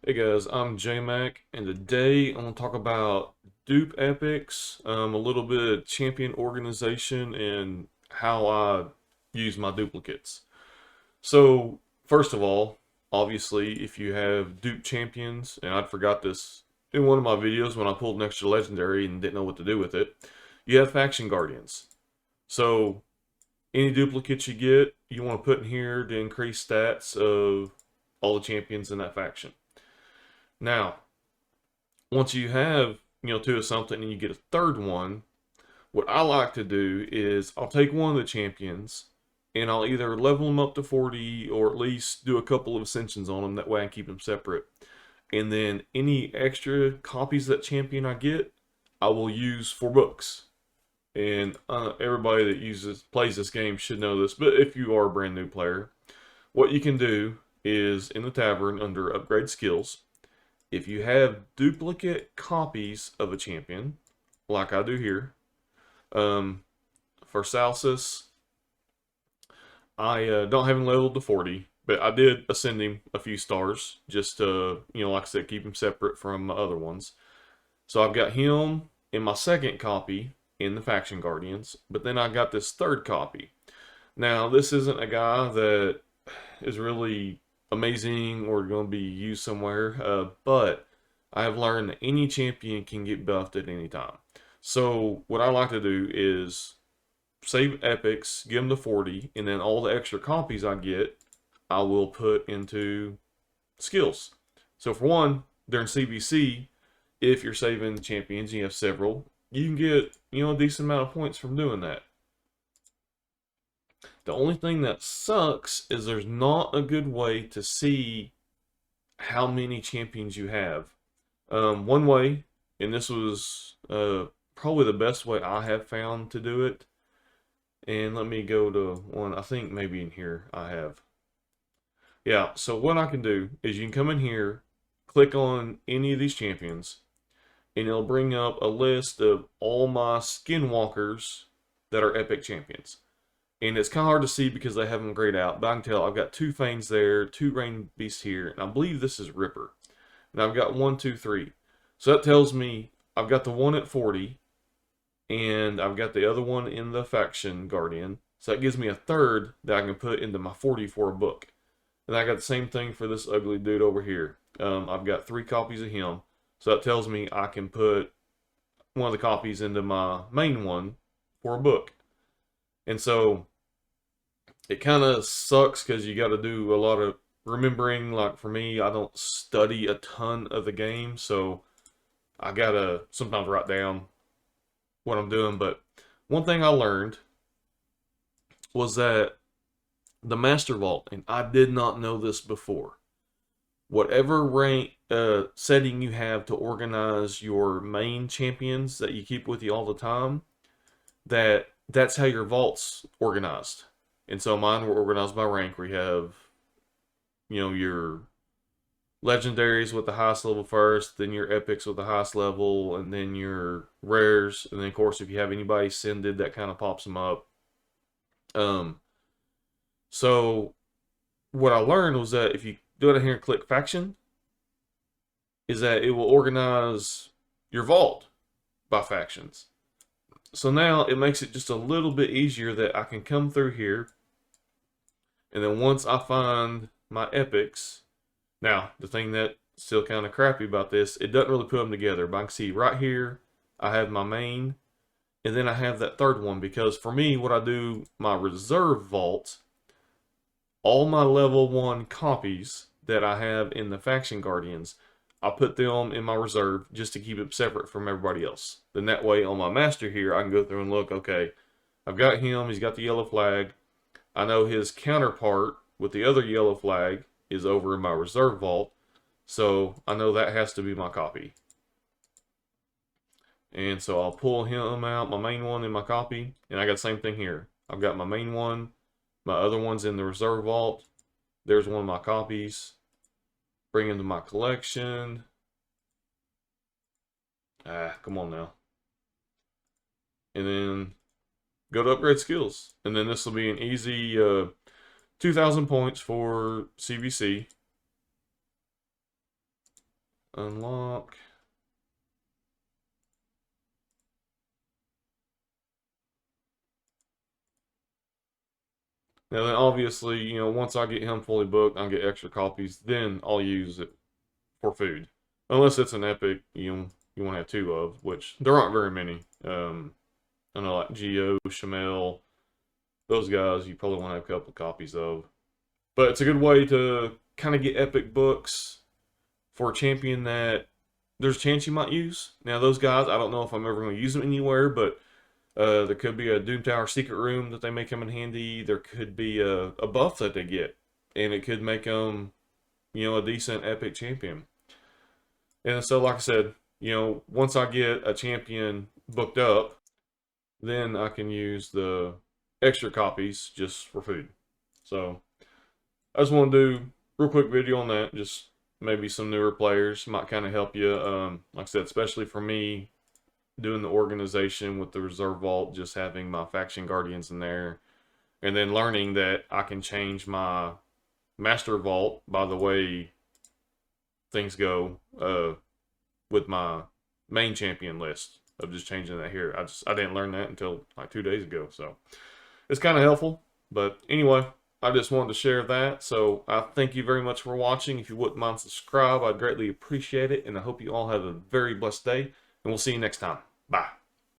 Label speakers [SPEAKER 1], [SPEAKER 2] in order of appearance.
[SPEAKER 1] Hey guys, I'm JMac, and today I'm going to talk about dupe epics, a little bit of champion organization, and how I use my duplicates. So, first of all, obviously, if you have dupe champions, and I forgot this in one of my videos when I pulled an extra legendary and didn't know what to do with it, you have faction guardians. So, any duplicates you get, you want to put in here to increase stats of all the champions in that faction. Now, once you have, two of something and you get a third one, what I like to do is I'll take one of the champions and I'll either level them up to 40 or at least do a couple of ascensions on them. That way I keep them separate. And then any extra copies of that champion I get, I will use for books. And everybody that plays this game should know this, but if you are a brand new player, what you can do is in the tavern under upgrade skills, if you have duplicate copies of a champion, like I do here, um, for Salsus, I don't have him leveled to 40, but I did ascend him a few stars just to, like I said, keep him separate from my other ones. So I've got him in my second copy in the Faction Guardians, but then I got this third copy. Now, this isn't a guy that is really amazing or going to be used somewhere, but I have learned that any champion can get buffed at any time. So what I like to do is save epics, give them to 40, and then all the extra copies I get, I will put into skills. So for one, during CvC, if you're saving champions, you have several, you can get, a decent amount of points from doing that. The only thing that sucks is there's not a good way to see how many champions you have. One way, and this was probably the best way I have found to do it, and let me go to one, I think maybe in here I have. Yeah, so what I can do is you can come in here, click on any of these champions, and it'll bring up a list of all my skinwalkers that are epic champions. And it's kind of hard to see because they have them grayed out, but I can tell I've got 2 Fanes there, 2 Rain Beasts here, and I believe this is Ripper. And I've got 1, 2, 3. So that tells me I've got the one at 40, and I've got the other one in the Faction Guardian. So that gives me a third that I can put into my 40 for a book. And I got the same thing for this ugly dude over here. I've got 3 copies of him. So that tells me I can put one of the copies into my main one for a book. And so it kind of sucks because you got to do a lot of remembering. Like for me, I don't study a ton of the game, so I got to sometimes write down what I'm doing. But one thing I learned was that the Master Vault, and I did not know this before, whatever rank setting you have to organize your main champions that you keep with you all the time, that's how your vault's organized. And so mine were organized by rank, where you have, your legendaries with the highest level first, then your epics with the highest level, and then your rares, and then of course if you have anybody ascended, that kind of pops them up. So what I learned was that if you do it here and click faction, is that it will organize your vault by factions. So now it makes it just a little bit easier that I can come through here, and then once I find my epics, now the thing that's still kind of crappy about this, it doesn't really put them together, but I can see right here I have my main, and then I have that third one, because for me, what I do, my reserve vault, all my level 1 copies that I have in the Faction Guardians, I put them in my reserve just to keep it separate from everybody else. Then that way on my master here, I can go through and look, okay, I've got him, he's got the yellow flag. I know his counterpart with the other yellow flag is over in my reserve vault, so I know that has to be my copy. And so I'll pull him out, my main one in my copy, and I got the same thing here. I've got my main one, my other one's in the reserve vault. There's one of my copies. Bring him to my collection. Come on now. And then go to upgrade skills. And then this will be an easy 2,000 points for CvC. unlock. Now then, obviously, you know, once I get him fully booked, I'll get extra copies. Then I'll use it for food, unless it's an epic you want to have two of, which there aren't very many. I know like Geo, Shamel, those guys you probably want to have a couple of copies of. But it's a good way to kind of get epic books for a champion that there's a chance you might use. Now those guys, I don't know if I'm ever going to use them anywhere, but there could be a Doom Tower secret room that they may come in handy. There could be a buff that they get, and it could make them, you know, a decent epic champion. And so, like I said, you know, once I get a champion booked up, then I can use the extra copies just for food. So I just want to do a real quick video on that. Just maybe some newer players might kind of help you. Like I said, especially for me, doing the organization with the reserve vault, just having my faction guardians in there, and then learning that I can change my master vault by the way things go with my main champion list of just changing that here. I didn't learn that until like 2 days ago, so it's kind of helpful. But anyway, I just wanted to share that. So I thank you very much for watching. If you wouldn't mind subscribe, I'd greatly appreciate it. And I hope you all have a very blessed day. And we'll see you next time. Bye.